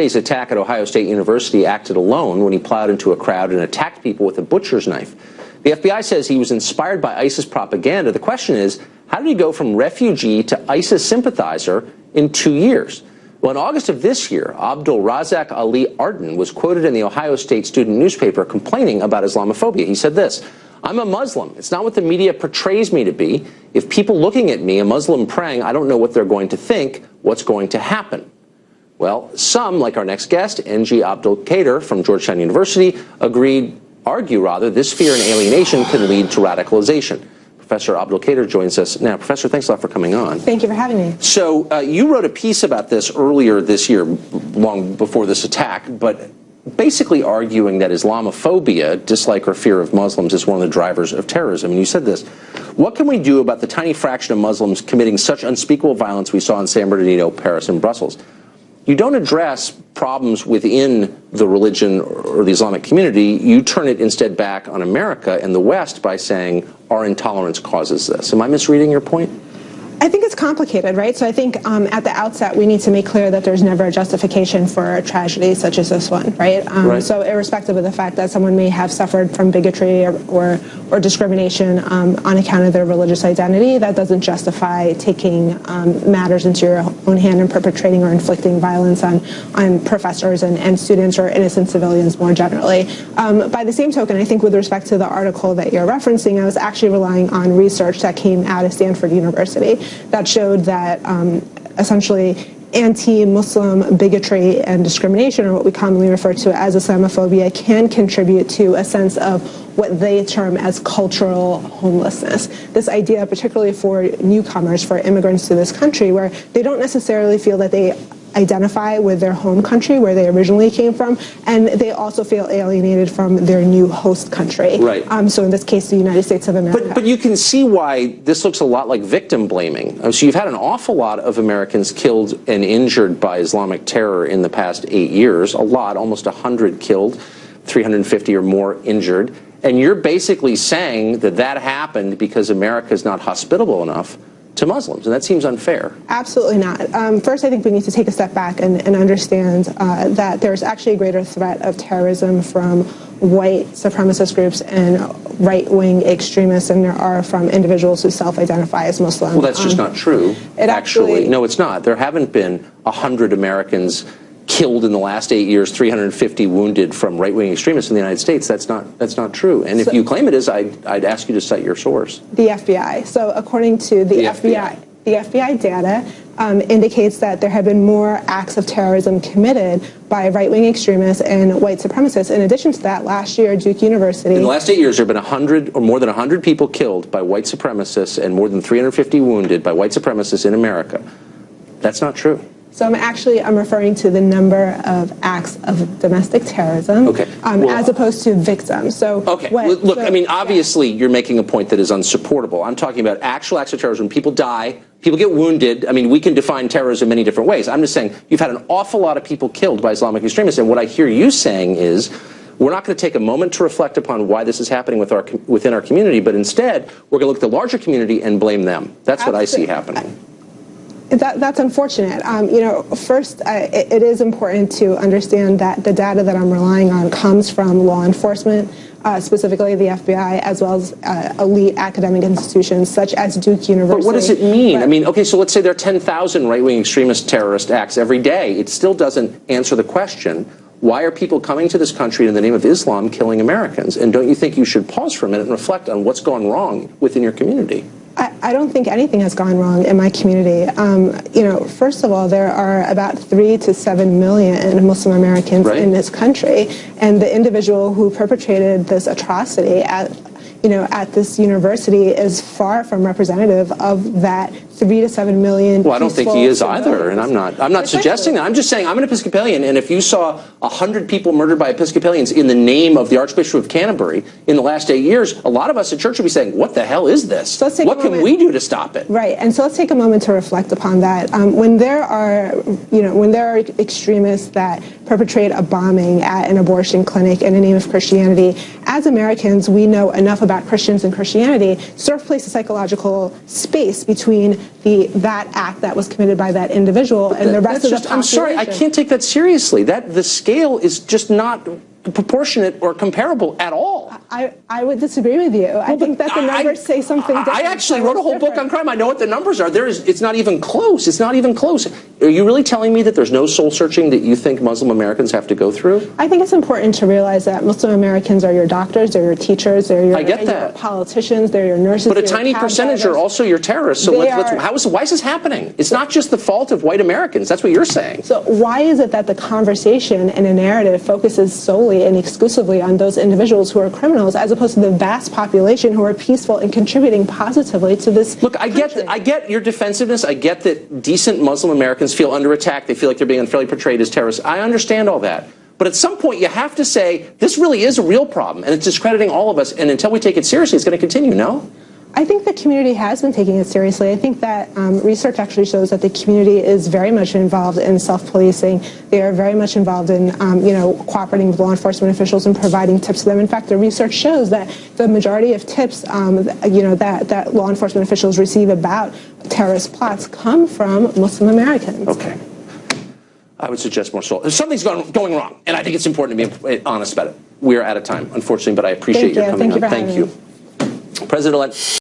Friday's attack at Ohio State University acted alone when he plowed into a crowd and attacked people with a butcher's knife. The FBI says he was inspired by ISIS propaganda. The question is, how did he go from refugee to ISIS sympathizer in 2 years? Well, in August of this year, Abdul Razak Ali Arden was quoted in the Ohio State student newspaper complaining about Islamophobia. He said this: "I'm a Muslim. It's not what the media portrays me to be. If people looking at me, a Muslim praying, I don't know what they're going to think, what's going to happen." Well, some, like our next guest, N.G. Abdul Qadir from Georgetown University, argue this fear and alienation can lead to radicalization. Professor Abdul Qadir joins us now. Professor, thanks a lot for coming on. Thank you for having me. So you wrote a piece about this earlier this year, long before this attack, but basically arguing that Islamophobia, dislike or fear of Muslims, is one of the drivers of terrorism. And you said this: "What can we do about the tiny fraction of Muslims committing such unspeakable violence we saw in San Bernardino, Paris, and Brussels?" You don't address problems within the religion or the Islamic community. You turn it instead back on America and the West by saying our intolerance causes this. Am I misreading your point? I think it's complicated, right? So I think at the outset, we need to make clear that there's never a justification for a tragedy such as this one, right? So irrespective of the fact that someone may have suffered from bigotry or discrimination on account of their religious identity, that doesn't justify taking matters into your own hand and perpetrating or inflicting violence on professors and students or innocent civilians more generally. By the same token, I think with respect to the article that you're referencing, I was actually relying on research that came out of Stanford University that showed that essentially anti-Muslim bigotry and discrimination, or what we commonly refer to as Islamophobia, can contribute to a sense of what they term as cultural homelessness. This idea, particularly for newcomers, for immigrants to this country, where they don't necessarily feel that they identify with their home country, where they originally came from, and they also feel alienated from their new host country. Right. So in this case, the United States of America. But you can see why this looks a lot like victim blaming. So you've had an awful lot of Americans killed and injured by Islamic terror in the past 8 years. A lot, almost 100 killed, 350 or more injured. And you're basically saying that that happened because America is not hospitable enough to Muslims, and that seems unfair. Absolutely not. First, I think we need to take a step back and understand that there's actually a greater threat of terrorism from white supremacist groups and right-wing extremists than there are from individuals who self-identify as Muslim. Well, that's just not true. No, it's not. There haven't been 100 Americans killed in the last 8 years, 350 wounded from right-wing extremists in the United States. That's not true. And if you claim it is, I'd ask you to cite your source. The FBI. So according to the FBI data indicates that there have been more acts of terrorism committed by right-wing extremists and white supremacists. In addition to that, last year, Duke University... In the last 8 years, there have been 100 or more than 100 people killed by white supremacists and more than 350 wounded by white supremacists in America. That's not true. So I'm referring to the number of acts of domestic terrorism, as opposed to victims. So look, I mean, obviously you're making a point that is unsupportable. I'm talking about actual acts of terrorism. People die, people get wounded. I mean, we can define terrorism many different ways. I'm just saying you've had an awful lot of people killed by Islamic extremists, and what I hear you saying is we're not going to take a moment to reflect upon why this is happening within our community, but instead we're going to look at the larger community and blame them. That's what I see happening. That's unfortunate. First, it is important to understand that the data that I'm relying on comes from law enforcement, specifically the FBI, as well as elite academic institutions such as Duke University. But what does it mean? I mean, okay, so let's say there are 10,000 right-wing extremist terrorist acts every day. It still doesn't answer the question, why are people coming to this country in the name of Islam killing Americans? And don't you think you should pause for a minute and reflect on what's gone wrong within your community? I don't think anything has gone wrong in my community. First of all, there are about 3 to 7 million Muslim Americans in this country, and the individual who perpetrated this atrocity at this university is far from representative of that 3 to 7 million. Well, I don't think he is either, and I'm not suggesting that. I'm just saying I'm an Episcopalian, and if you saw 100 people murdered by Episcopalians in the name of the Archbishop of Canterbury in the last 8 years, a lot of us at church would be saying, "What the hell is this? So what can we do to stop it?" Right, and so let's take a moment to reflect upon that. When there are extremists that perpetrate a bombing at an abortion clinic in the name of Christianity, as Americans, we know enough about Christians and Christianity to sort of place a psychological space between that act that was committed by that individual and the rest of the population. I'm sorry, I can't take that seriously. The scale is just not proportionate or comparable at all. I would disagree with you. I think that the numbers say something different. I actually wrote a whole book on crime. I know what the numbers are. It's not even close. It's not even close. Are you really telling me that there's no soul searching that you think Muslim Americans have to go through? I think it's important to realize that Muslim Americans are your doctors, they're your teachers, they're your politicians, they're your nurses. But a tiny percentage are also your terrorists. So why is this happening? It's not just the fault of white Americans. That's what you're saying. So why is it that the conversation and a narrative focuses solely and exclusively on those individuals who are criminals, as opposed to the vast population who are peaceful and contributing positively to this? Look, I get your defensiveness. I get that decent Muslim Americans feel under attack. They feel like they're being unfairly portrayed as terrorists. I understand all that. But at some point, you have to say, this really is a real problem, and it's discrediting all of us. And until we take it seriously, it's going to continue, no? I think the community has been taking it seriously. I think that research actually shows that the community is very much involved in self-policing. They are very much involved in, cooperating with law enforcement officials and providing tips to them. In fact, the research shows that the majority of tips, that law enforcement officials receive about terrorist plots come from Muslim Americans. Okay. I would suggest more soul. Something's going wrong, and I think it's important to be honest about it. We are out of time, unfortunately, but I appreciate your coming on. Thank you. President-elect